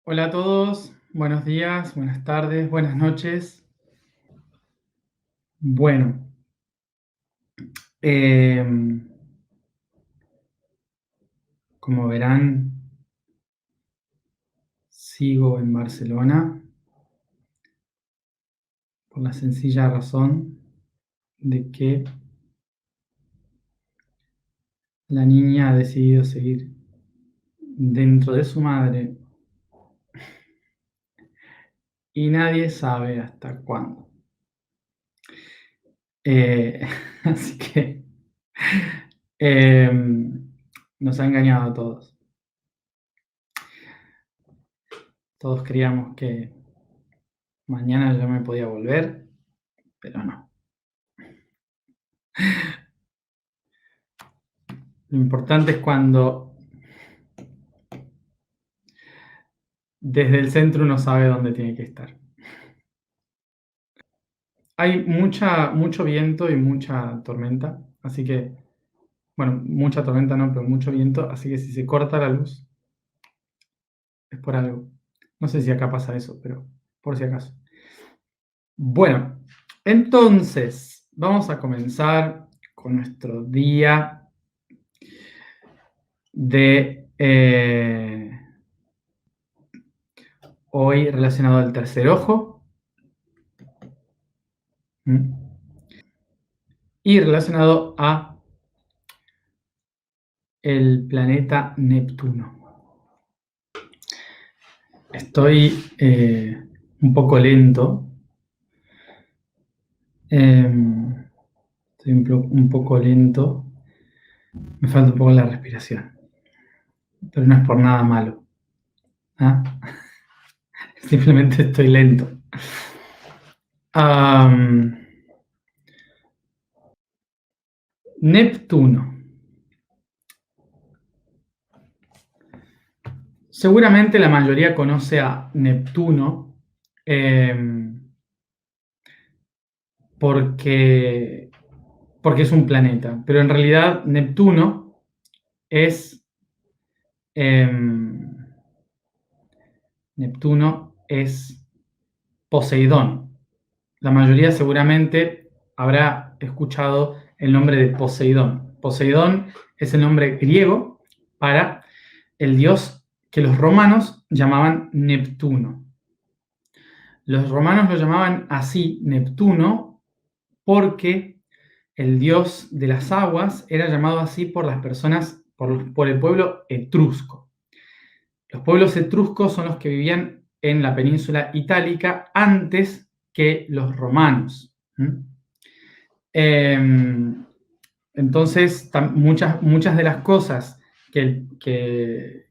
Hola a todos, buenos días, buenas tardes, buenas noches. Bueno, em, como verán, sigo en Barcelona por la sencilla razón de que la niña ha decidido seguir dentro de su madre y nadie sabe hasta cuándo. Eh, así que em, nos ha engañado a todos. Todos creíamos que mañana ya me podía volver, pero no. Lo importante es cuando desde el centro uno sabe dónde tiene que estar. Hay mucho viento y mucha tormenta, así que, bueno, mucha tormenta no, pero mucho viento, así que si se corta la luz es por algo. No sé si acá pasa eso, pero por si acaso. Bueno, entonces vamos a comenzar con nuestro día de hoy relacionado al tercer ojo. Y relacionado a el planeta Neptuno. Estoy un poco lento. Estoy un poco lento. Me falta un poco la respiración. Pero no es por nada malo. ¿Ah? Simplemente estoy lento. Neptuno. Seguramente la mayoría conoce a Neptuno porque es un planeta, pero en realidad Neptuno es Poseidón. La mayoría seguramente habrá escuchado el nombre de Poseidón. Poseidón es el nombre griego para el dios que los romanos llamaban Neptuno. Los romanos lo llamaban así, Neptuno, porque el dios de las aguas era llamado así por las personas, por el pueblo etrusco. Los pueblos etruscos son los que vivían en la península itálica antes que los romanos. Entonces, muchas de las cosas que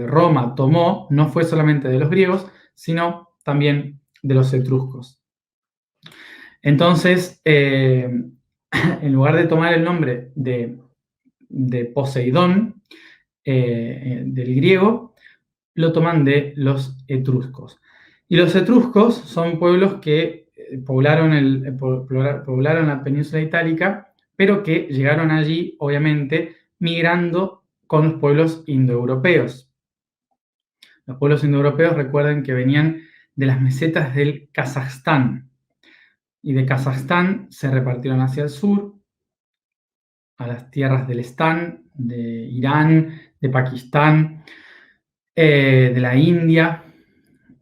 Roma tomó no fue solamente de los griegos, sino también de los etruscos. Entonces, en lugar de tomar el nombre de Poseidón, del griego, lo toman de los etruscos. Y los etruscos son pueblos que poblaron la península itálica, pero que llegaron allí, obviamente, migrando con los pueblos indoeuropeos. Los pueblos indoeuropeos, recuerden que venían de las mesetas del Kazajstán, y de Kazajstán se repartieron hacia el sur, a las tierras del Están, de Irán, de Pakistán, de la India,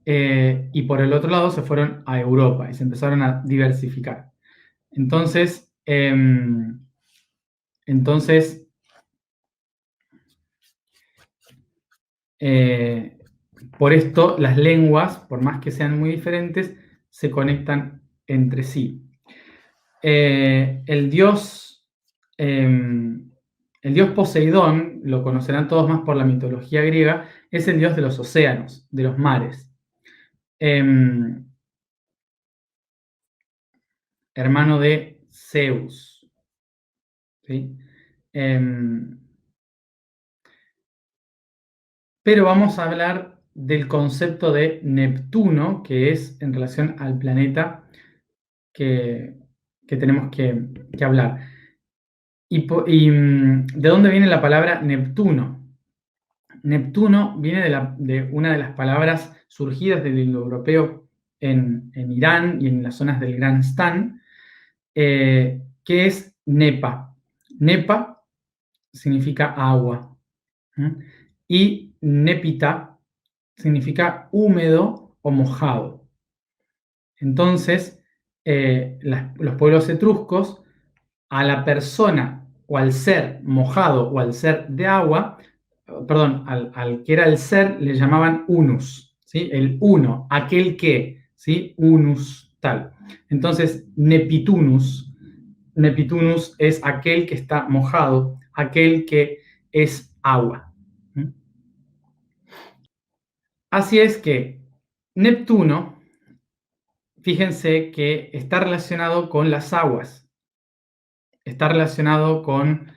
y por el otro lado se fueron a Europa y se empezaron a diversificar. Entonces, por esto las lenguas, por más que sean muy diferentes, se conectan entre sí. El dios Poseidón, lo conocerán todos más por la mitología griega, es el dios de los océanos, de los mares. Hermano de Zeus. ¿Sí? Pero vamos a hablar del concepto de Neptuno, que es en relación al planeta que tenemos que hablar. ¿De dónde viene la palabra Neptuno? Neptuno viene de una de las palabras surgidas del indoeuropeo en Irán y en las zonas del Gran Stan, que es Nepa. Nepa significa agua. Y Nepita significa húmedo o mojado. Entonces, los pueblos etruscos, a la persona o al ser mojado o al ser de agua, perdón, al que era el ser le llamaban unus, ¿sí? El uno, aquel que, ¿sí? Unus, tal. Entonces, nepitunus es aquel que está mojado, aquel que es agua. Así es que Neptuno, fíjense que está relacionado con las aguas, está relacionado con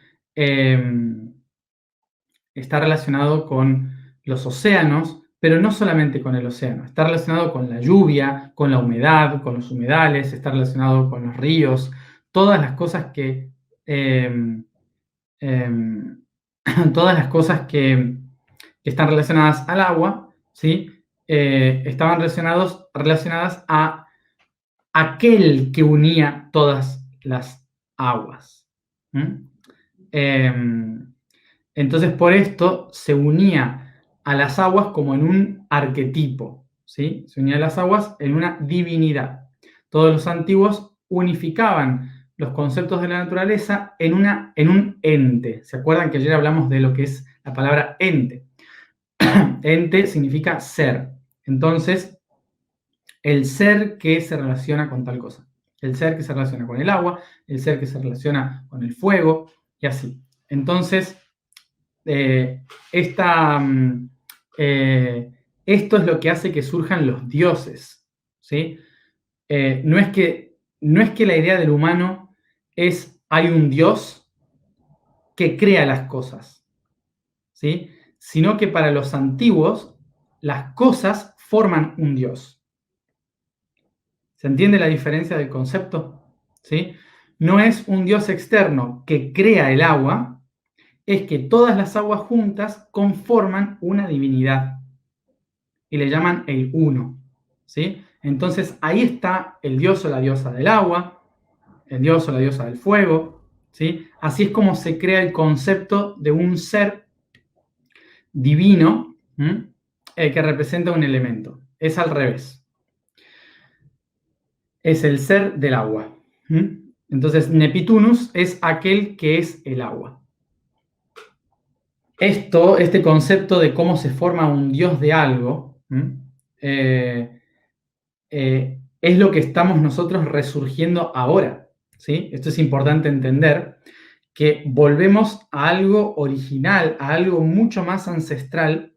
los océanos, pero no solamente con el océano, está relacionado con la lluvia, con la humedad, con los humedales, está relacionado con los ríos, todas las cosas que todas las cosas que están relacionadas al agua, ¿sí? Estaban relacionadas a aquel que unía todas las aguas. Entonces, por esto se unía a las aguas como en un arquetipo, ¿sí? Se unía a las aguas en una divinidad. Todos los antiguos unificaban los conceptos de la naturaleza en un ente. ¿Se acuerdan que ayer hablamos de lo que es la palabra ente? Ente significa ser. Entonces, el ser que se relaciona con tal cosa. El ser que se relaciona con el agua, el ser que se relaciona con el fuego, y así. Entonces, esto es lo que hace que surjan los dioses, ¿sí? No es que la idea del humano es hay un Dios que crea las cosas, ¿sí? Sino que para los antiguos las cosas forman un Dios. ¿Se entiende la diferencia del concepto? ¿Sí? No es un Dios externo que crea el agua, es que todas las aguas juntas conforman una divinidad y le llaman el uno, ¿sí? Entonces ahí está el dios o la diosa del agua, el dios o la diosa del fuego, ¿sí? Así es como se crea el concepto de un ser divino que representa un elemento. Es al revés. Es el ser del agua. Entonces, Nepitunus es aquel que es el agua. Este concepto de cómo se forma un dios de algo, es lo que estamos nosotros resurgiendo ahora, ¿sí? Esto es importante entender, que volvemos a algo original, a algo mucho más ancestral,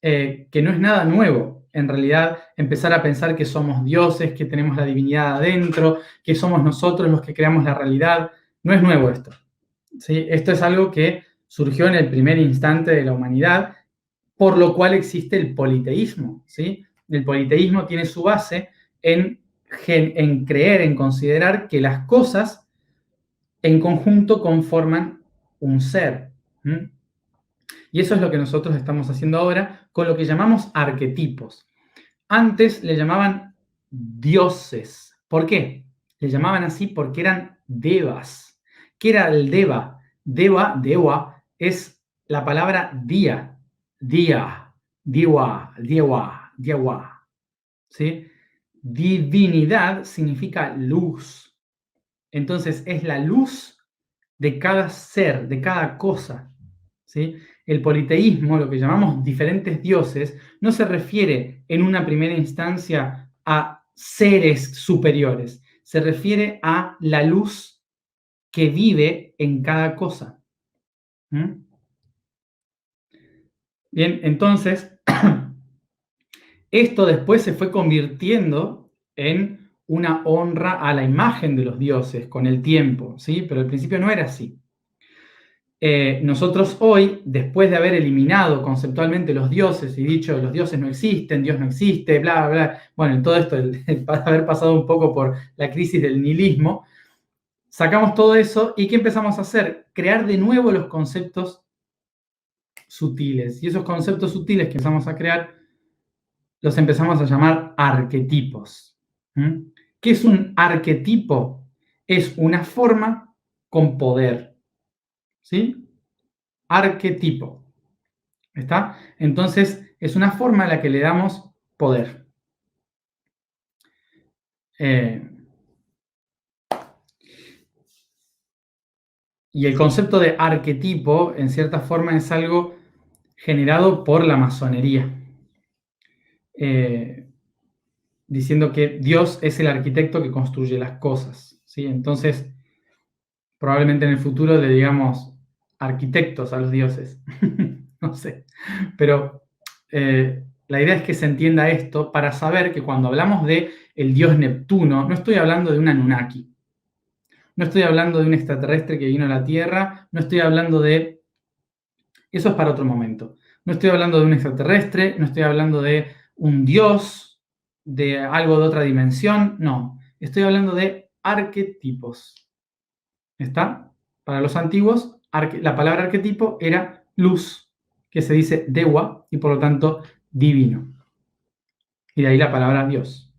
que no es nada nuevo. En realidad, empezar a pensar que somos dioses, que tenemos la divinidad adentro, que somos nosotros los que creamos la realidad, no es nuevo esto, ¿sí? Esto es algo que surgió en el primer instante de la humanidad, por lo cual existe el politeísmo, ¿sí? El politeísmo tiene su base en creer, en considerar que las cosas en conjunto conforman un ser. Y eso es lo que nosotros estamos haciendo ahora con lo que llamamos arquetipos. Antes le llamaban dioses. ¿Por qué? Le llamaban así porque eran devas. ¿Qué era el deva? Dewa, es la palabra día. Día, diewa. ¿Sí? Divinidad significa luz. Entonces es la luz de cada ser, de cada cosa, ¿sí? El politeísmo, lo que llamamos diferentes dioses, no se refiere en una primera instancia a seres superiores, se refiere a la luz que vive en cada cosa. Bien, entonces, esto después se fue convirtiendo en una honra a la imagen de los dioses con el tiempo, ¿sí? Pero al principio no era así. Nosotros hoy, después de haber eliminado conceptualmente los dioses y dicho los dioses no existen, Dios no existe, bla, bla, bueno, en todo esto, haber pasado un poco por la crisis del nihilismo, sacamos todo eso y ¿qué empezamos a hacer? Crear de nuevo los conceptos sutiles. Y esos conceptos sutiles que empezamos a crear, los empezamos a llamar arquetipos. ¿Mm? ¿Qué es un arquetipo? Es una forma con poder. ¿Sí? Arquetipo. ¿Está? Entonces, es una forma a la que le damos poder. Y el concepto de arquetipo, en cierta forma, es algo generado por la masonería, diciendo que Dios es el arquitecto que construye las cosas, ¿sí? Entonces, probablemente en el futuro le digamos arquitectos a los dioses, no sé, pero la idea es que se entienda esto para saber que cuando hablamos de el dios Neptuno, no estoy hablando de un Anunnaki, no estoy hablando de un extraterrestre que vino a la Tierra, no estoy hablando de... Eso es para otro momento. No estoy hablando de un extraterrestre, no estoy hablando de un dios, de algo de otra dimensión, no. Estoy hablando de arquetipos. ¿Está? Para los antiguos, la palabra arquetipo era luz, que se dice dewa, y por lo tanto divino. Y de ahí la palabra Dios.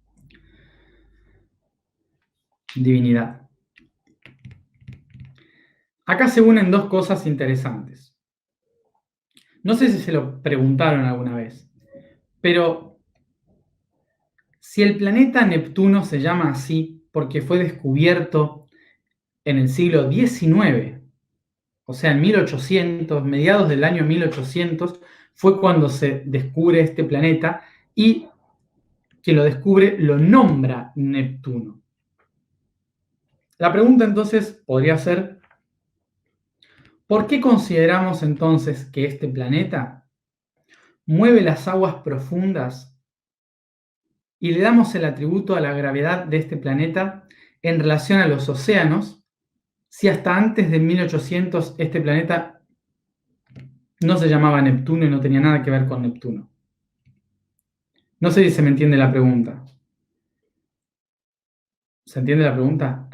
Divinidad. Acá se unen dos cosas interesantes. No sé si se lo preguntaron alguna vez, pero si el planeta Neptuno se llama así porque fue descubierto en el siglo XIX, o sea, en 1800, mediados del año 1800, fue cuando se descubre este planeta y quien lo descubre lo nombra Neptuno. La pregunta entonces podría ser, ¿por qué consideramos entonces que este planeta mueve las aguas profundas y le damos el atributo a la gravedad de este planeta en relación a los océanos, si hasta antes de 1800 este planeta no se llamaba Neptuno y no tenía nada que ver con Neptuno? No sé si se me entiende la pregunta. ¿Se entiende la pregunta?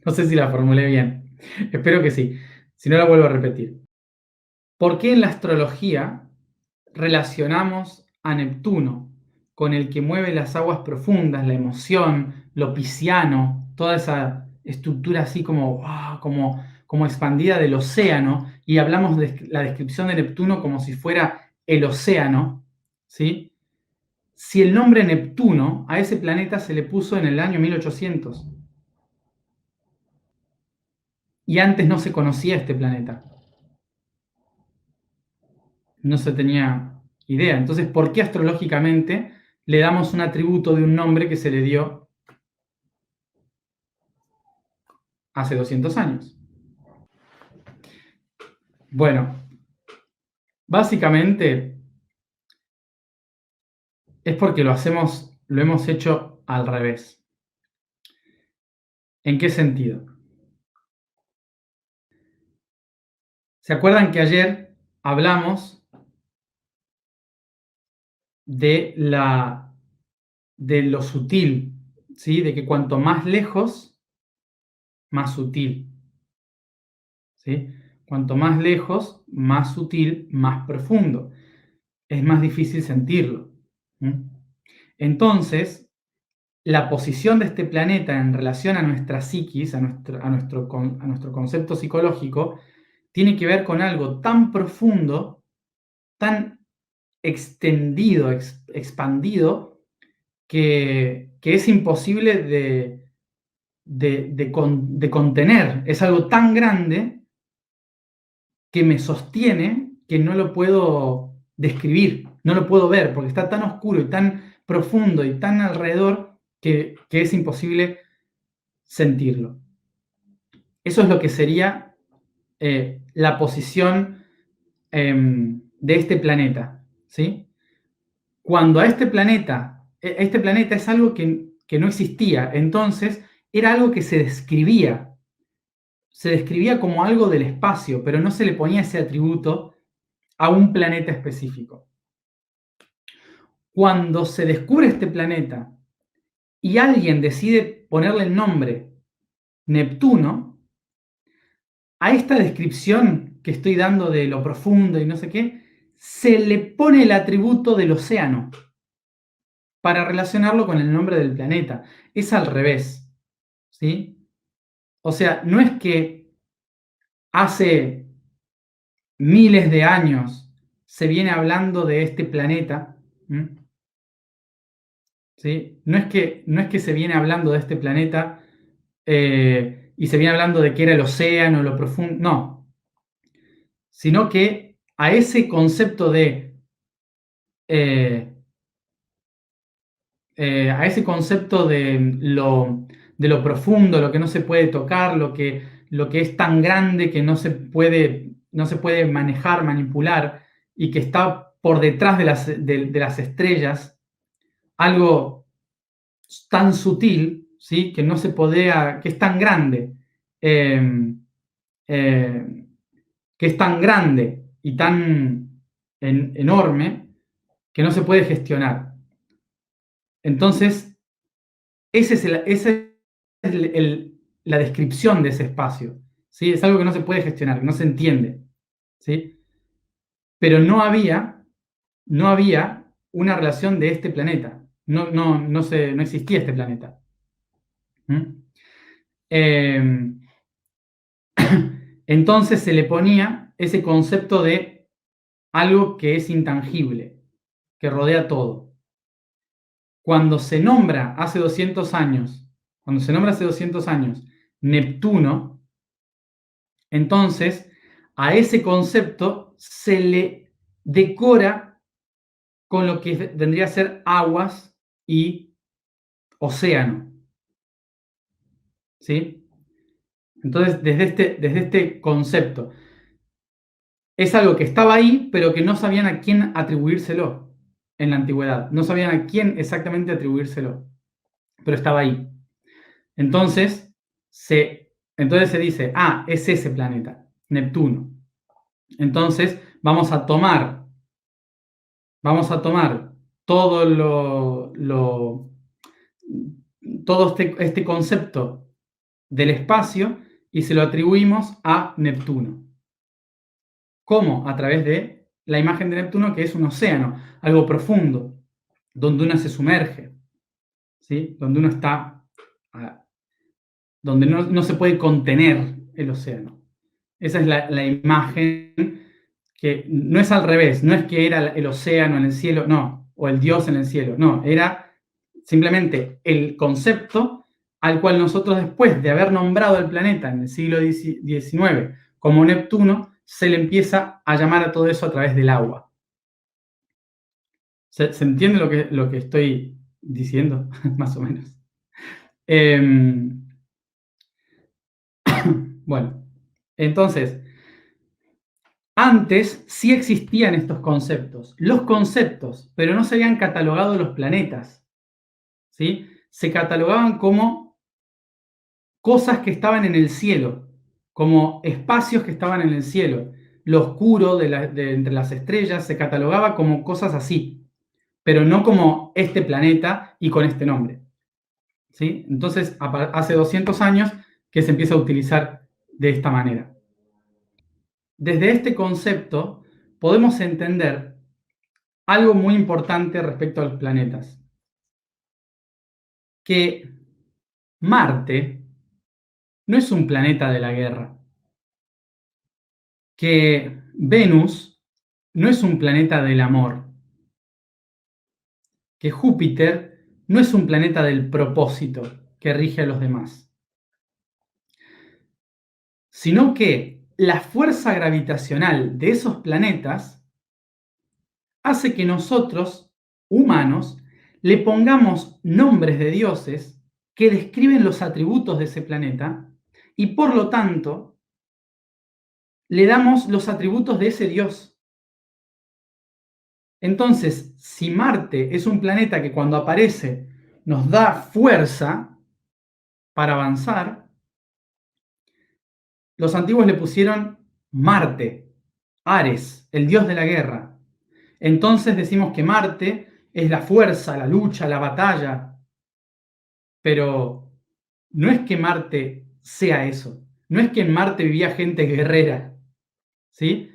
No sé si la formulé bien. Espero que sí. Si no, la vuelvo a repetir. ¿Por qué en la astrología relacionamos a Neptuno con el que mueve las aguas profundas, la emoción, lo pisciano, toda esa estructura así como expandida del océano, y hablamos de la descripción de Neptuno como si fuera el océano, ¿sí? Si el nombre Neptuno a ese planeta se le puso en el año 1800 y antes no se conocía este planeta, no se tenía idea. Entonces, ¿por qué astrológicamente le damos un atributo de un nombre que se le dio hace 200 años? Bueno, básicamente es porque lo hemos hecho al revés. ¿En qué sentido? ¿Se acuerdan que ayer hablamos de lo sutil, ¿sí? De que cuanto más lejos, más sutil, ¿sí? Cuanto más lejos, más sutil, más profundo. Es más difícil sentirlo. Entonces, la posición de este planeta en relación a nuestra psiquis, a nuestro concepto psicológico, tiene que ver con algo tan profundo, tan extendido, expandido, que es imposible de contener. Es algo tan grande que me sostiene que no lo puedo describir, no lo puedo ver, porque está tan oscuro y tan profundo y tan alrededor que es imposible sentirlo. Eso es lo que sería la posición de este planeta, ¿sí? Cuando a este planeta es algo que no existía, entonces era algo que se describía como algo del espacio, pero no se le ponía ese atributo a un planeta específico. Cuando se descubre este planeta y alguien decide ponerle el nombre Neptuno, a esta descripción que estoy dando de lo profundo y no sé qué, se le pone el atributo del océano para relacionarlo con el nombre del planeta. Es al revés, ¿sí? O sea, no es que hace miles de años se viene hablando de este planeta, ¿sí? No es que se viene hablando de este planeta y se viene hablando de que era el océano, lo profundo, no, sino que a ese concepto eh, de lo profundo, lo que no se puede tocar, lo que es tan grande que no se puede manejar, manipular y que está por detrás de las estrellas, algo tan sutil, ¿sí? Que no se podía, que es tan grande, eh, eh, que es tan grande y tan enorme que no se puede gestionar. Entonces, esa es la descripción de ese espacio, ¿sí? Es algo que no se puede gestionar, que no se entiende, ¿sí? Pero no había una relación de este planeta. No existía este planeta. Eh, entonces se le ponía ese concepto de algo que es intangible, que rodea todo. Cuando se nombra hace 200 años, Neptuno, entonces a ese concepto se le decora con lo que vendría a ser aguas y océano, ¿sí? Entonces, desde este concepto, es algo que estaba ahí, pero que no sabían a quién atribuírselo en la antigüedad. No sabían a quién exactamente atribuírselo, pero estaba ahí. Entonces se dice, es ese planeta, Neptuno. Entonces vamos a tomar todo todo este concepto del espacio y se lo atribuimos a Neptuno. ¿Cómo? A través de la imagen de Neptuno, que es un océano, algo profundo, donde uno se sumerge, ¿sí? Donde uno está, donde no se puede contener el océano. Esa es la imagen, que no es al revés, no es que era el océano en el cielo, no, o el Dios en el cielo, no, era simplemente el concepto al cual nosotros, después de haber nombrado el planeta en el siglo XIX como Neptuno, se le empieza a llamar a todo eso a través del agua. ¿Se entiende lo que estoy diciendo? Más o menos. Bueno, entonces, antes sí existían estos conceptos, los conceptos, pero no se habían catalogado los planetas, ¿sí? Se catalogaban como cosas que estaban en el cielo, como espacios que estaban en el cielo. Lo oscuro entre las estrellas se catalogaba como cosas así, pero no como este planeta y con este nombre, ¿sí? Entonces, hace 200 años que se empieza a utilizar de esta manera. Desde este concepto podemos entender algo muy importante respecto a los planetas, que Marte no es un planeta de la guerra, que Venus no es un planeta del amor, que Júpiter no es un planeta del propósito que rige a los demás, sino que la fuerza gravitacional de esos planetas hace que nosotros, humanos, le pongamos nombres de dioses que describen los atributos de ese planeta y por lo tanto le damos los atributos de ese dios. Entonces, si Marte es un planeta que cuando aparece nos da fuerza para avanzar, los antiguos le pusieron Marte, Ares, el dios de la guerra. Entonces decimos que Marte es la fuerza, la lucha, la batalla, pero no es que Marte sea eso, no es que en Marte vivía gente guerrera, ¿sí?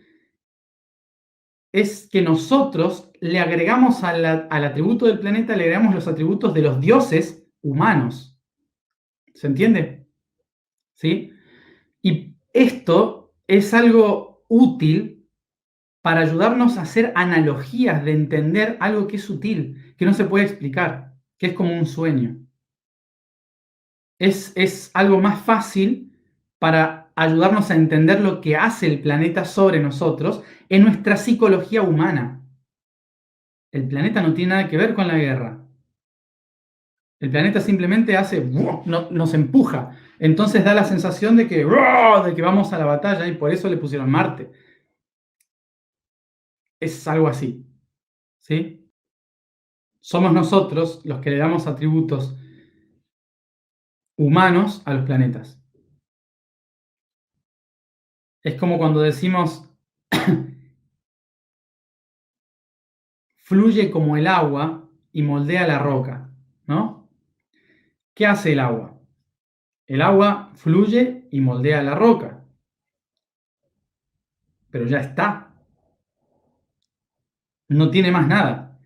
Es que nosotros le agregamos al atributo del planeta, le agregamos los atributos de los dioses humanos. ¿Se entiende? ¿Sí? Y esto es algo útil para ayudarnos a hacer analogías de entender algo que es sutil, que no se puede explicar, que es como un sueño. Es algo más fácil para ayudarnos a entender lo que hace el planeta sobre nosotros en nuestra psicología humana. El planeta no tiene nada que ver con la guerra. El planeta simplemente hace, nos empuja. Entonces da la sensación de que vamos a la batalla y por eso le pusieron Marte. Es algo así, ¿sí? Somos nosotros los que le damos atributos humanos a los planetas. Es como cuando decimos fluye como el agua y moldea la roca, ¿no? ¿Qué hace el agua? El agua fluye y moldea la roca, pero ya está, no tiene más nada.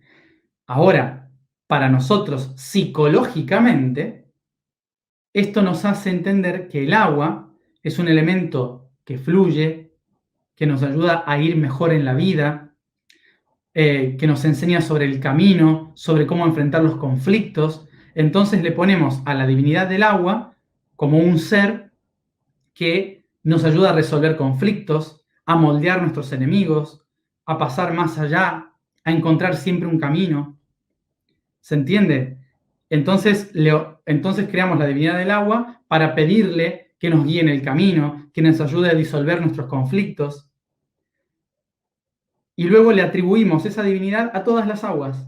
Ahora, para nosotros psicológicamente, esto nos hace entender que el agua es un elemento que fluye, que nos ayuda a ir mejor en la vida, que nos enseña sobre el camino, sobre cómo enfrentar los conflictos. Entonces le ponemos a la divinidad del agua como un ser que nos ayuda a resolver conflictos, a moldear nuestros enemigos, a pasar más allá, a encontrar siempre un camino. ¿Se entiende? Entonces creamos la divinidad del agua para pedirle que nos guíe en el camino, que nos ayude a disolver nuestros conflictos. Y luego le atribuimos esa divinidad a todas las aguas.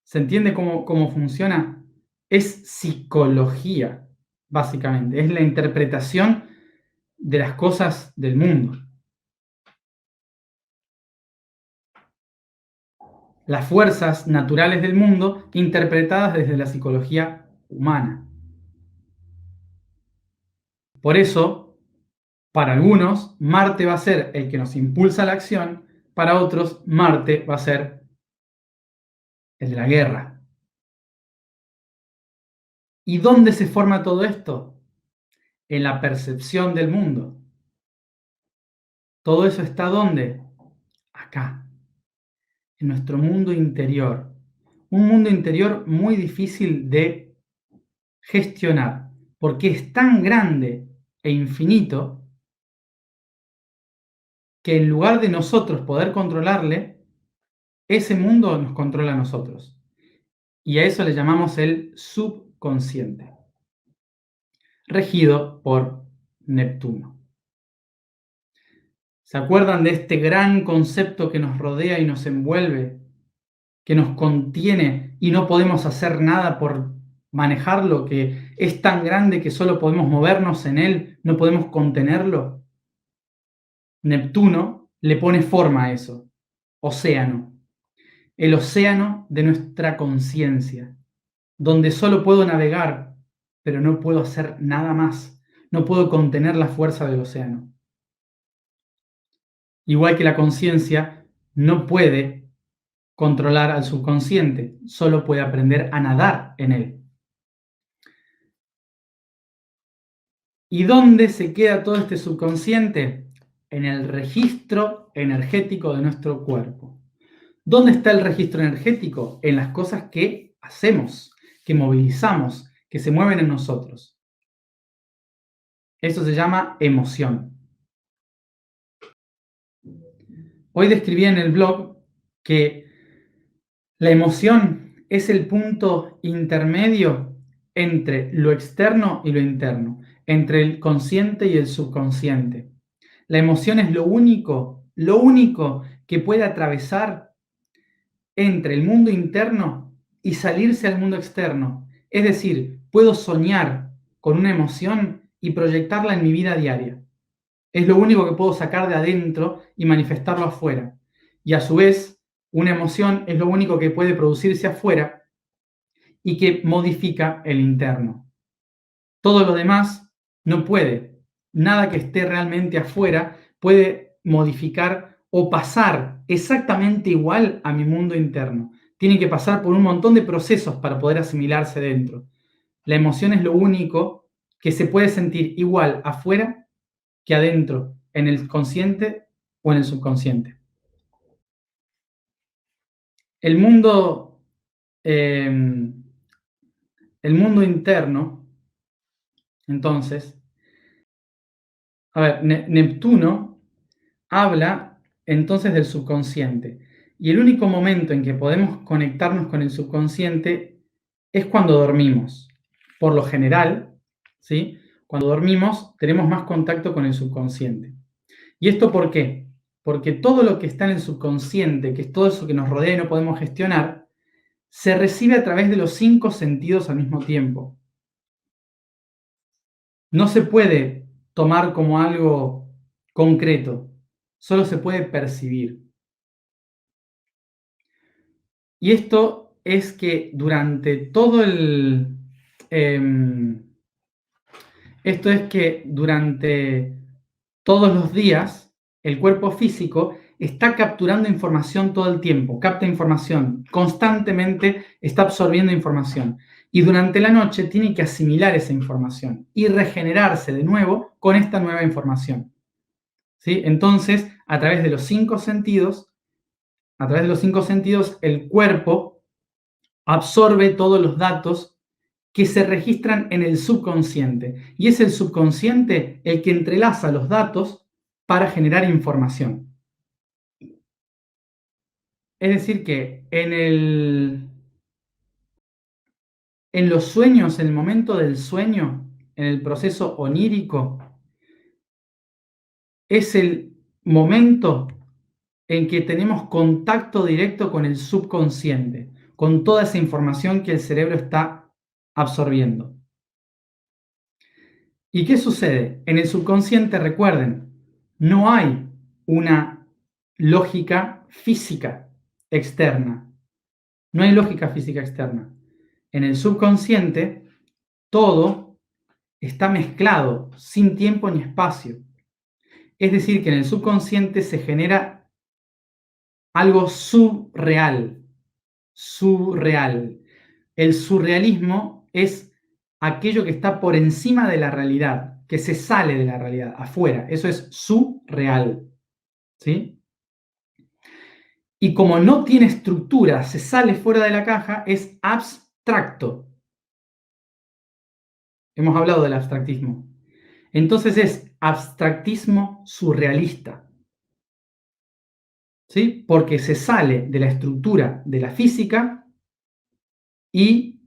¿Se entiende cómo funciona? Es psicología, básicamente. Es la interpretación de las cosas del mundo. Las fuerzas naturales del mundo interpretadas desde la psicología humana. Por eso, para algunos, Marte va a ser el que nos impulsa a la acción, para otros, Marte va a ser el de la guerra. ¿Y dónde se forma todo esto? En la percepción del mundo. ¿Todo eso está dónde? Acá, en nuestro mundo interior. Un mundo interior muy difícil de gestionar, porque es tan grande e infinito que en lugar de nosotros poder controlarle, ese mundo nos controla a nosotros. Y a eso le llamamos el subconsciente, regido por Neptuno. ¿Se acuerdan de este gran concepto que nos rodea y nos envuelve, que nos contiene y no podemos hacer nada por manejarlo, que es tan grande que solo podemos movernos en él, no podemos contenerlo? Neptuno le pone forma a eso, océano, el océano de nuestra conciencia, donde solo puedo navegar, pero no puedo hacer nada más, no puedo contener la fuerza del océano. Igual que la conciencia no puede controlar al subconsciente, solo puede aprender a nadar en él. ¿Y dónde se queda todo este subconsciente? En el registro energético de nuestro cuerpo. ¿Dónde está el registro energético? En las cosas que hacemos, que movilizamos, que se mueven en nosotros. Eso se llama emoción. Hoy describí en el blog que la emoción es el punto intermedio entre lo externo y lo interno, entre el consciente y el subconsciente. La emoción es lo único que puede atravesar entre el mundo interno y salirse al mundo externo. Es decir, puedo soñar con una emoción y proyectarla en mi vida diaria. Es lo único que puedo sacar de adentro y manifestarlo afuera. Y a su vez, una emoción es lo único que puede producirse afuera y que modifica el interno. Todo lo demás no puede. Nada que esté realmente afuera puede modificar o pasar exactamente igual a mi mundo interno. Tiene que pasar por un montón de procesos para poder asimilarse dentro. La emoción es lo único que se puede sentir igual afuera que adentro, en el consciente o en el subconsciente. El mundo, eh, el mundo interno, entonces, a ver, Neptuno habla entonces del subconsciente. Y el único momento en que podemos conectarnos con el subconsciente es cuando dormimos. Por lo general, ¿sí? Cuando dormimos tenemos más contacto con el subconsciente. ¿Y esto por qué? Porque todo lo que está en el subconsciente, que es todo eso que nos rodea y no podemos gestionar, se recibe a través de los 5 sentidos al mismo tiempo. No se puede tomar como algo concreto, solo se puede percibir. Y esto es que durante todo el... esto es que durante todos los días el cuerpo físico está capturando información todo el tiempo, capta información, constantemente está absorbiendo información. Y durante la noche tiene que asimilar esa información y regenerarse de nuevo con esta nueva información. ¿Sí? Entonces, a través de los 5 sentidos, el cuerpo absorbe todos los datos que se registran en el subconsciente. Y es el subconsciente el que entrelaza los datos para generar información. Es decir, que en los sueños, en el momento del sueño, en el proceso onírico, es el momento en que tenemos contacto directo con el subconsciente, con toda esa información que el cerebro está absorbiendo. ¿Y qué sucede? En el subconsciente, recuerden, no hay una lógica física externa. No hay lógica física externa. En el subconsciente, todo está mezclado, sin tiempo ni espacio. Es decir, que en el subconsciente se genera algo surreal. Surreal. El surrealismo es aquello que está por encima de la realidad, que se sale de la realidad, afuera. Eso es surreal. ¿Sí? Y como no tiene estructura, se sale fuera de la caja, es abstracto. Hemos hablado del abstractismo. Entonces es abstractismo surrealista. ¿Sí? Porque se sale de la estructura de la física y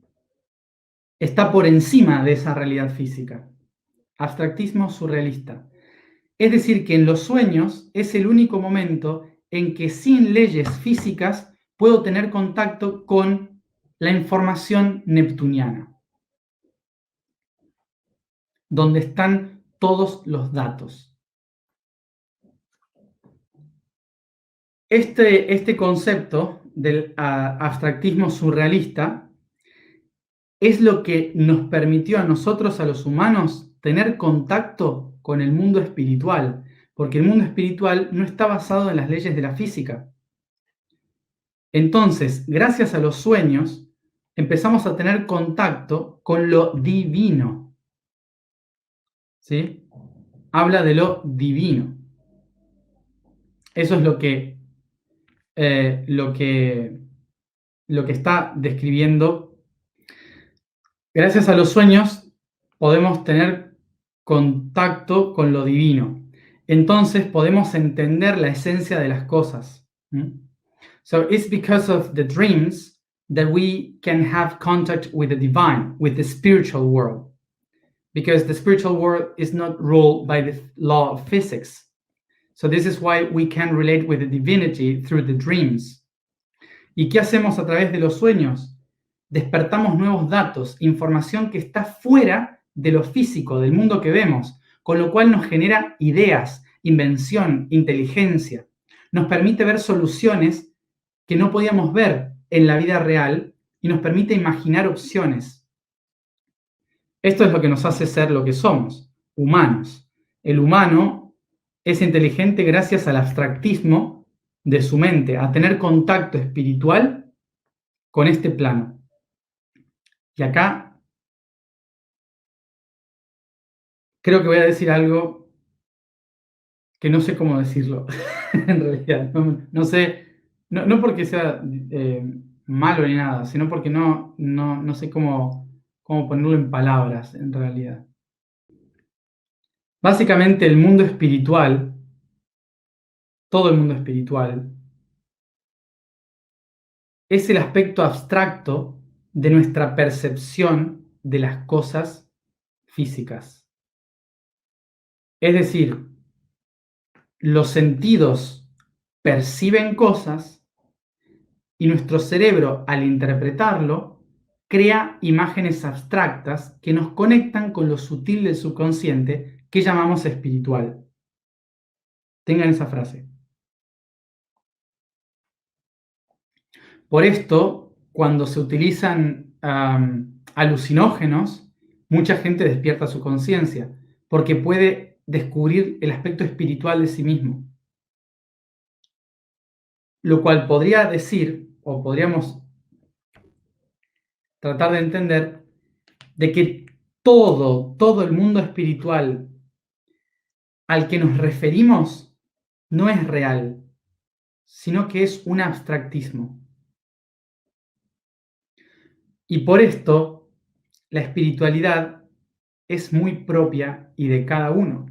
está por encima de esa realidad física. Abstractismo surrealista. Es decir, que en los sueños es el único momento en que sin leyes físicas puedo tener contacto con la información neptuniana, donde están todos los datos. Este concepto del abstractismo surrealista es lo que nos permitió a nosotros, a los humanos, tener contacto con el mundo espiritual, porque el mundo espiritual no está basado en las leyes de la física. Entonces, gracias a los sueños, empezamos a tener contacto con lo divino. ¿Sí? Habla de lo divino. Eso es lo que está describiendo. Gracias a los sueños podemos tener contacto con lo divino. Entonces podemos entender la esencia de las cosas. So it's because of the dreams that we can have contact with the divine, with the spiritual world. Because the spiritual world is not ruled by the law of physics. So this is why we can relate with the divinity through the dreams. ¿Y qué hacemos a través de los sueños? Despertamos nuevos datos, información que está fuera de lo físico, del mundo que vemos, con lo cual nos genera ideas, invención, inteligencia. Nos permite ver soluciones que no podíamos ver en la vida real y nos permite imaginar opciones. Esto es lo que nos hace ser lo que somos, humanos. El humano es inteligente gracias al abstractismo de su mente, a tener contacto espiritual con este plano. Y acá creo que voy a decir algo que no sé cómo decirlo, en realidad. No sé, no porque sea malo ni nada, sino porque no sé cómo ponerlo en palabras, en realidad. Básicamente el mundo espiritual, todo el mundo espiritual, es el aspecto abstracto de nuestra percepción de las cosas físicas. Es decir, los sentidos perciben cosas y nuestro cerebro, al interpretarlo, crea imágenes abstractas que nos conectan con lo sutil del subconsciente que llamamos espiritual. Tengan esa frase. Por esto, cuando se utilizan alucinógenos, mucha gente despierta su conciencia, porque puede descubrir el aspecto espiritual de sí mismo. Lo cual podría decir, o podríamos tratar de entender, de que todo el mundo espiritual al que nos referimos no es real, sino que es un abstractismo. Y por esto, la espiritualidad es muy propia y de cada uno.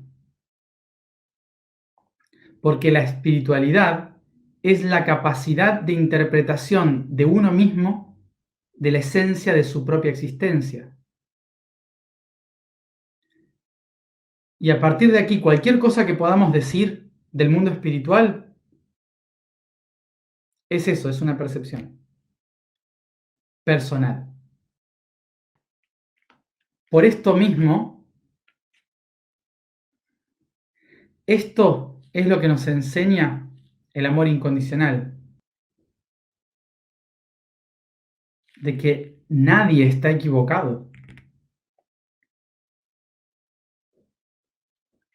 Porque la espiritualidad es la capacidad de interpretación de uno mismo de la esencia de su propia existencia. Y a partir de aquí, cualquier cosa que podamos decir del mundo espiritual es eso, es una percepción personal. Por esto mismo, esto es lo que nos enseña el amor incondicional, de que nadie está equivocado,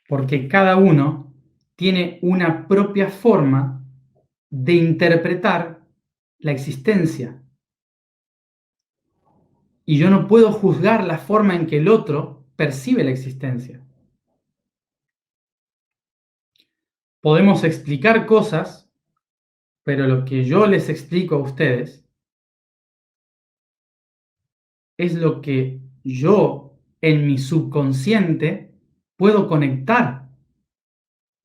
porque cada uno tiene una propia forma de interpretar la existencia. Y yo no puedo juzgar la forma en que el otro percibe la existencia. Podemos explicar cosas, pero lo que yo les explico a ustedes es lo que yo en mi subconsciente puedo conectar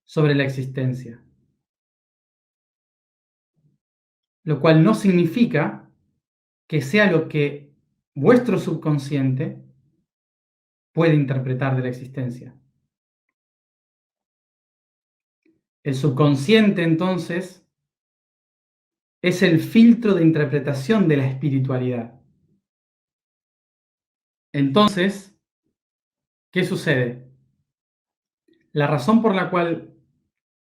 sobre la existencia. Lo cual no significa que sea lo que vuestro subconsciente puede interpretar de la existencia. El subconsciente, entonces, es el filtro de interpretación de la espiritualidad. Entonces, ¿qué sucede? La razón por la cual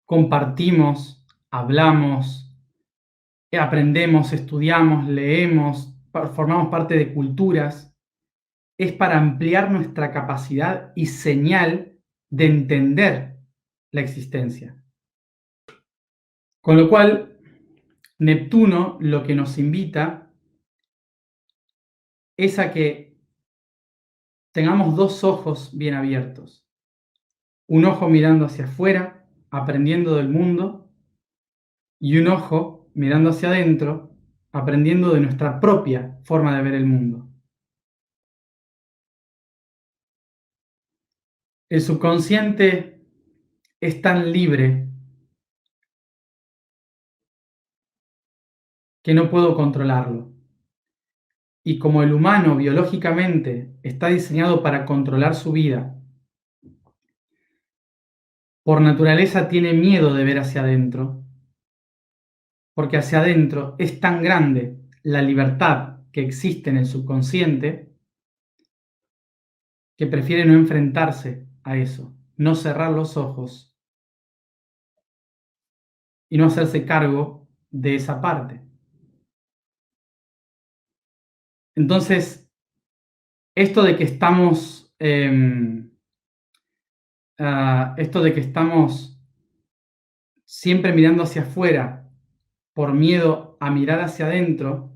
compartimos, hablamos, aprendemos, estudiamos, leemos, formamos parte de culturas, es para ampliar nuestra capacidad y señal de entender la existencia. Con lo cual, Neptuno lo que nos invita es a que tengamos dos ojos bien abiertos. Un ojo mirando hacia afuera, aprendiendo del mundo, y un ojo mirando hacia adentro, aprendiendo de nuestra propia forma de ver el mundo. El subconsciente es tan libre que no puedo controlarlo. Y como el humano biológicamente está diseñado para controlar su vida, por naturaleza tiene miedo de ver hacia adentro, porque hacia adentro es tan grande la libertad que existe en el subconsciente que prefiere no enfrentarse a eso, no cerrar los ojos y no hacerse cargo de esa parte. Entonces, esto de que estamos, esto de que estamos siempre mirando hacia afuera por miedo a mirar hacia adentro,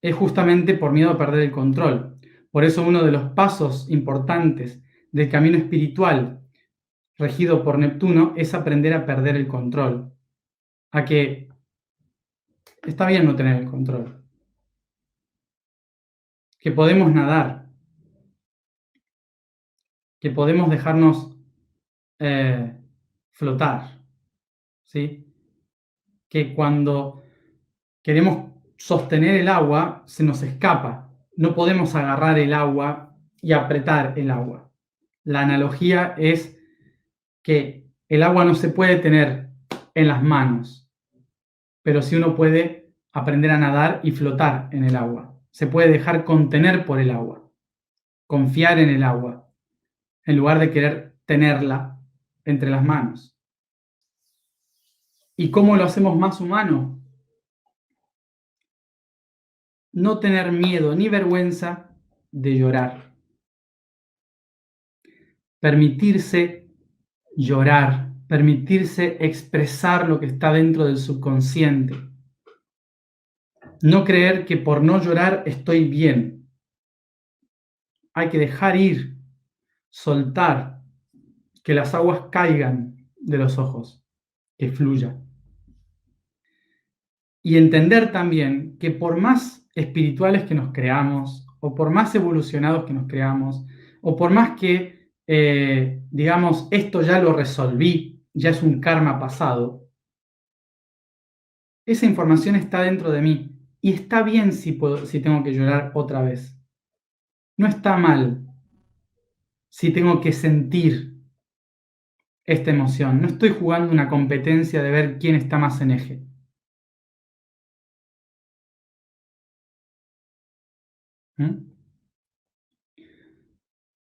es justamente por miedo a perder el control. Por eso uno de los pasos importantes del camino espiritual regido por Neptuno es aprender a perder el control. A que está bien no tener el control, que podemos nadar, que podemos dejarnos flotar, ¿sí? Que cuando queremos sostener el agua, se nos escapa. No podemos agarrar el agua y apretar el agua. La analogía es que el agua no se puede tener en las manos, pero sí uno puede aprender a nadar y flotar en el agua. Se puede dejar contener por el agua, confiar en el agua, en lugar de querer tenerla entre las manos. ¿Y cómo lo hacemos más humano? No tener miedo ni vergüenza de llorar. Permitirse llorar, permitirse expresar lo que está dentro del subconsciente. No creer que por no llorar estoy bien. Hay que dejar ir, soltar, que las aguas caigan de los ojos, que fluya. Y entender también que por más espirituales que nos creamos, o por más evolucionados que nos creamos, o por más que, digamos, esto ya lo resolví, ya es un karma pasado, esa información está dentro de mí. Y está bien si tengo que llorar otra vez. No está mal si tengo que sentir esta emoción. No estoy jugando una competencia de ver quién está más en eje. ¿Mm?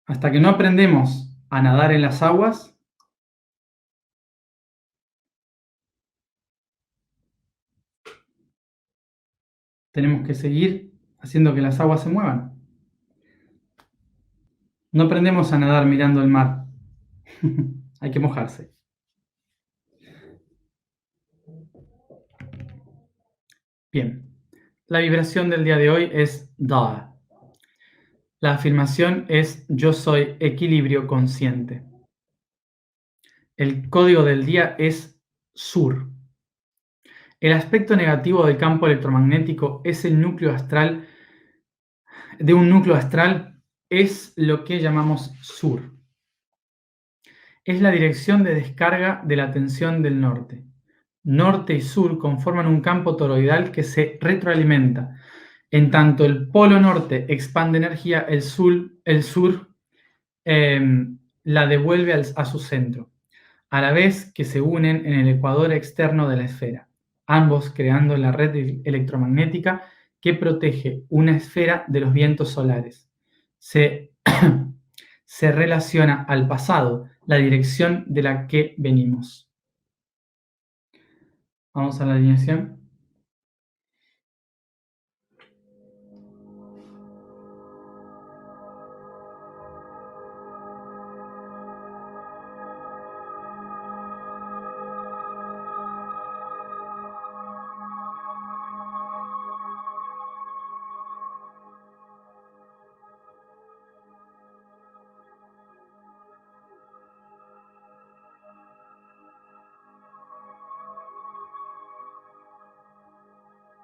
Hasta que no aprendemos a nadar en las aguas, tenemos que seguir haciendo que las aguas se muevan. No aprendemos a nadar mirando el mar. Hay que mojarse. Bien. La vibración del día de hoy es Da. La afirmación es yo soy equilibrio consciente. El código del día es Sur. El aspecto negativo del campo electromagnético es el núcleo astral. De un núcleo astral es lo que llamamos Sur. Es la dirección de descarga de la tensión del norte. Norte y sur conforman un campo toroidal que se retroalimenta. En tanto el polo norte expande energía, el sur la devuelve a su centro, a la vez que se unen en el ecuador externo de la esfera, ambos creando la red electromagnética que protege una esfera de los vientos solares. Se, se relaciona al pasado, la dirección de la que venimos. Vamos a la alineación.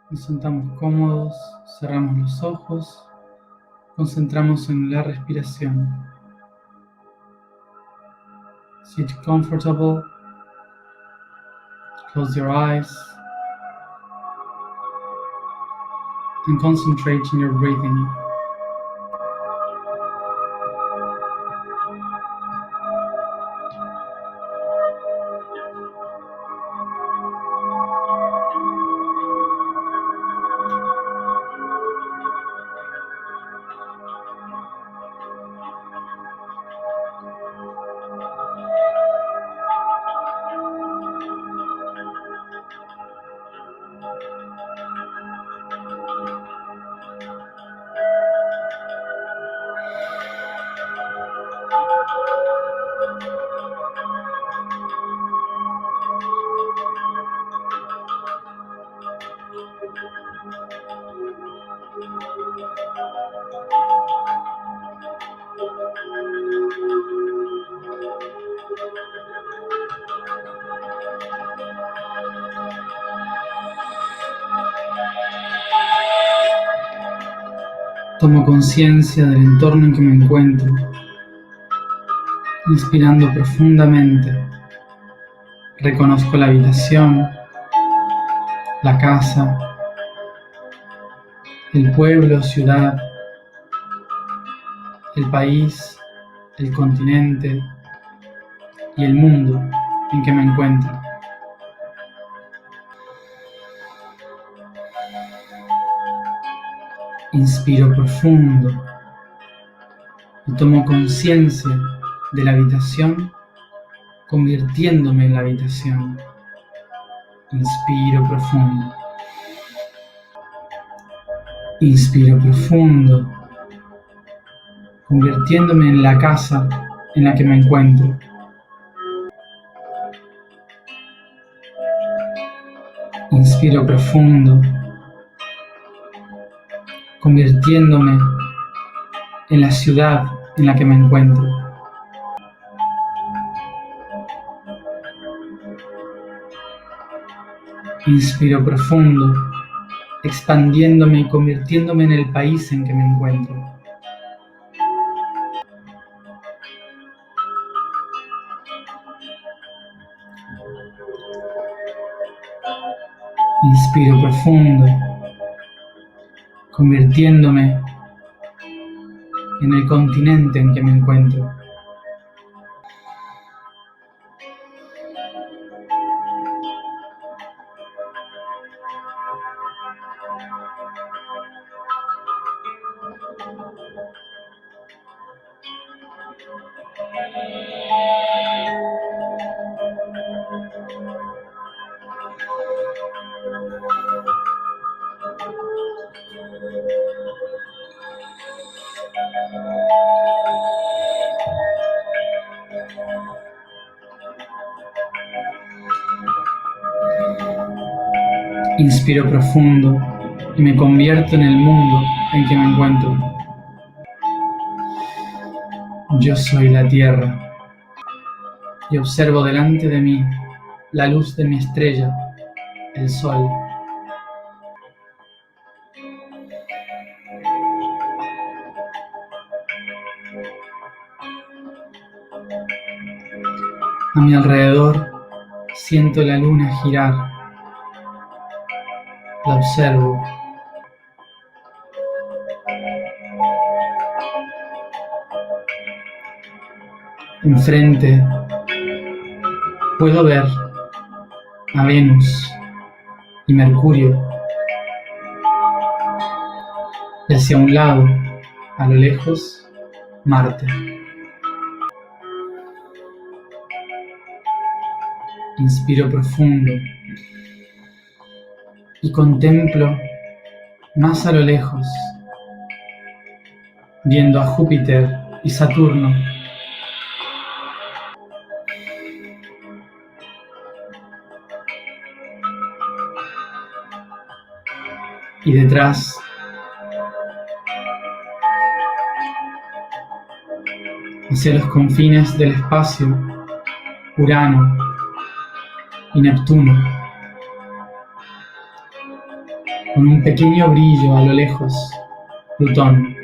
Nos sentamos cómodos, cerramos los ojos, concentramos en la respiración. Sit comfortable, close your eyes, and concentrate on your breathing. Tomo conciencia del entorno en que me encuentro, inspirando profundamente. Reconozco la habitación, la casa, el pueblo, ciudad, el país, el continente y el mundo en que me encuentro. Inspiro profundo y tomo conciencia de la habitación, convirtiéndome en la habitación. Inspiro profundo. Inspiro profundo, convirtiéndome en la casa en la que me encuentro. Inspiro profundo, convirtiéndome en la ciudad en la que me encuentro. Inspiro profundo, expandiéndome y convirtiéndome en el país en que me encuentro. Inspiro profundo, convirtiéndome en el continente en que me encuentro. Inspiro profundo y me convierto en el mundo en que me encuentro. Yo soy la tierra y observo delante de mí la luz de mi estrella, el sol. A mi alrededor siento la luna girar. La observo. Enfrente puedo ver a Venus y Mercurio. Y hacia un lado, a lo lejos, Marte. Inspiro profundo y contemplo más a lo lejos, viendo a Júpiter y Saturno. Y detrás, hacia los confines del espacio, Urano y Neptuno, con un pequeño brillo a lo lejos, Plutón.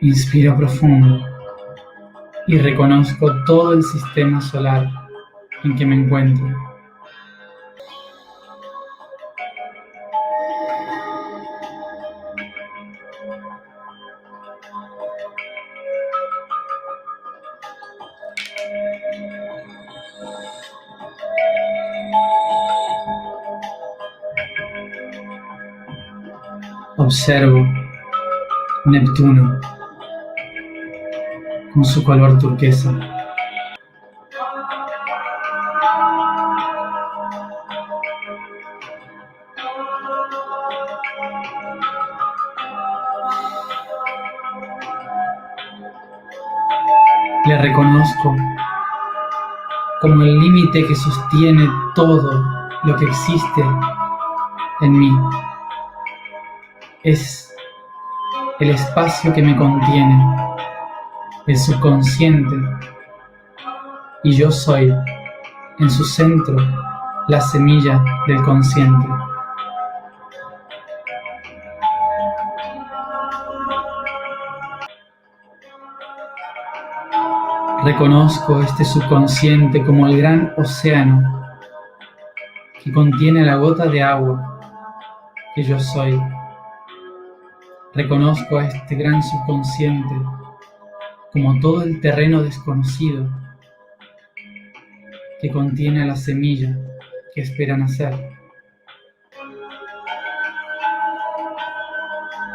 Inspiro profundo y reconozco todo el sistema solar en que me encuentro. Observo Neptuno con su color turquesa. Le reconozco como el límite que sostiene todo lo que existe en mí. Es el espacio que me contiene, el subconsciente, y yo soy, en su centro, la semilla del consciente. Reconozco este subconsciente como el gran océano que contiene la gota de agua que yo soy. Reconozco a este gran subconsciente como todo el terreno desconocido que contiene la semilla que espera nacer.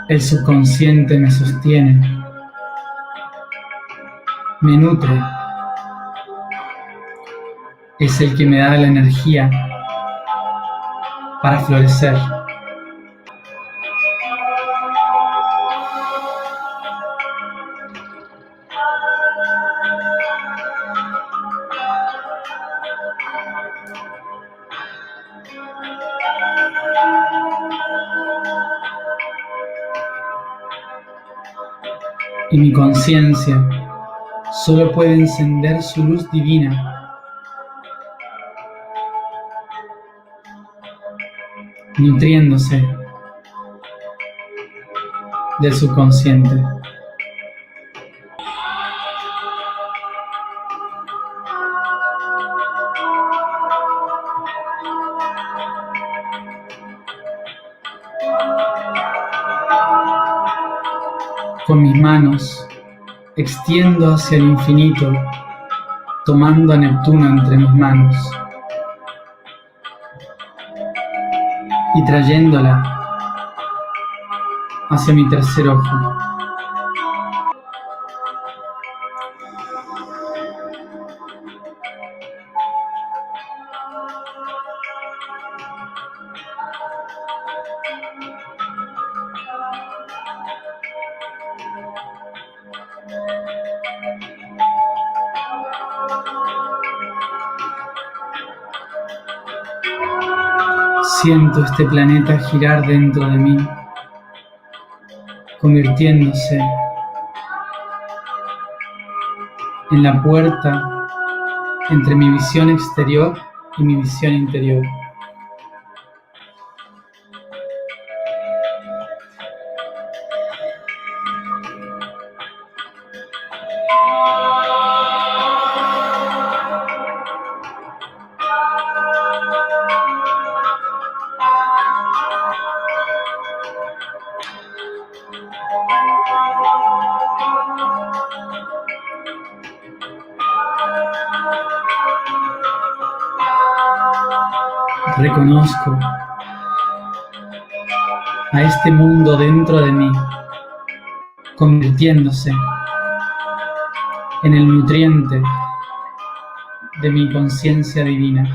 El subconsciente me sostiene, me nutre, es el que me da la energía para florecer. Y mi conciencia solo puede encender su luz divina, nutriéndose del subconsciente. Con mis manos extiendo hacia el infinito, tomando a Neptuno entre mis manos y trayéndola hacia mi tercer ojo. Siento este planeta girar dentro de mí, convirtiéndose en la puerta entre mi visión exterior y mi visión interior. Reconozco a este mundo dentro de mí, convirtiéndose en el nutriente de mi conciencia divina.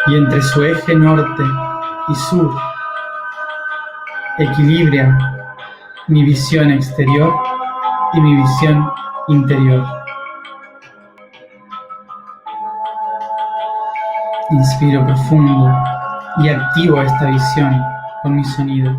Y entre su eje norte y sur equilibra mi visión exterior y mi visión interior. Inspiro profundo y activo esta visión con mi sonido.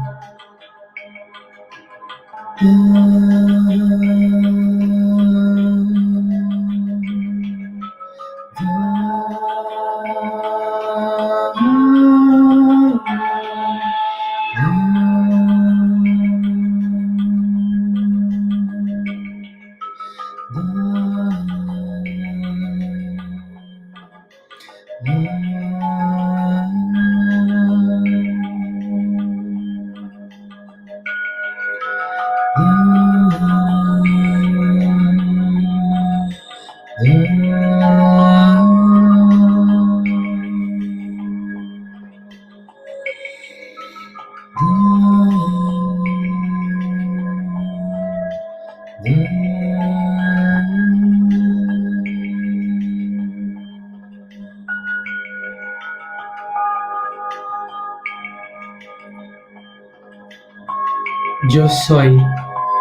Yo soy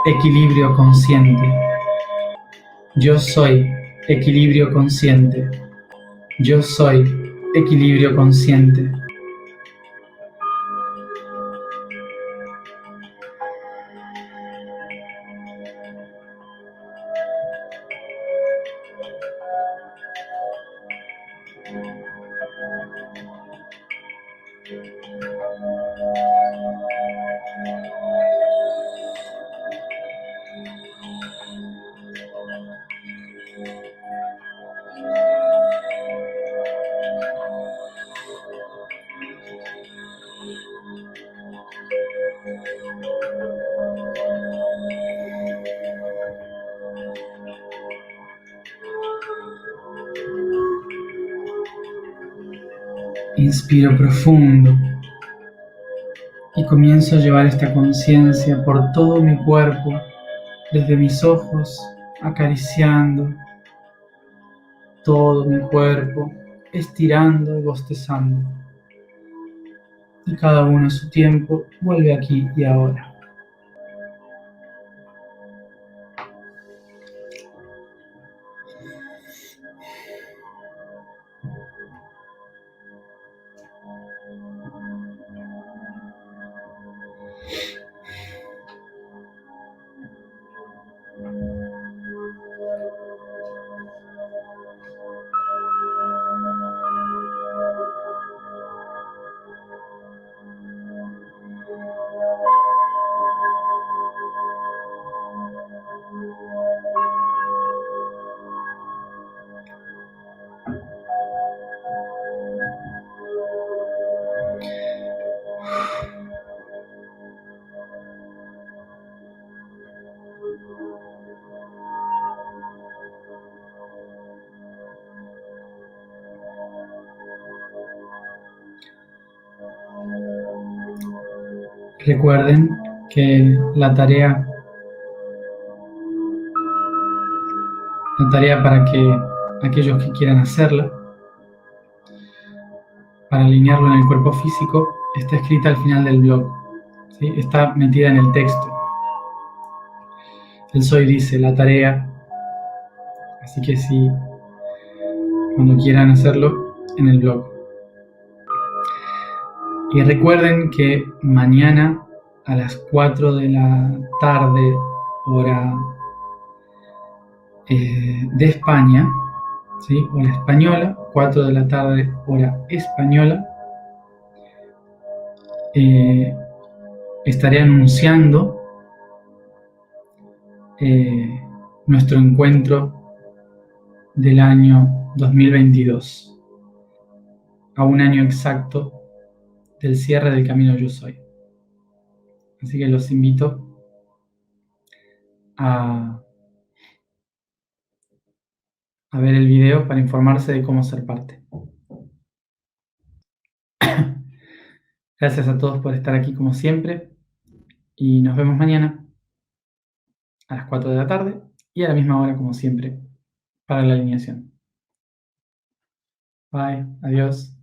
equilibrio consciente. Yo soy equilibrio consciente. Yo soy equilibrio consciente. Inspiro profundo y comienzo a llevar esta conciencia por todo mi cuerpo, desde mis ojos, acariciando todo mi cuerpo, estirando y bostezando. Y cada uno a su tiempo vuelve aquí y ahora. Recuerden que la tarea para que aquellos que quieran hacerla, para alinearlo en el cuerpo físico, está escrita al final del blog, ¿sí? Está metida en el texto. El Soy dice la tarea, así que si cuando quieran hacerlo, en el blog. Y recuerden que mañana a las 4 de la tarde, hora de España, ¿sí? Hora española, 4 de la tarde, hora española, estaré anunciando nuestro encuentro del año 2022, a un año exacto del cierre del Camino Yo Soy. Así que los invito a ver el video para informarse de cómo ser parte. Gracias a todos por estar aquí como siempre y nos vemos mañana a las 4 de la tarde y a la misma hora como siempre para la alineación. Bye, adiós.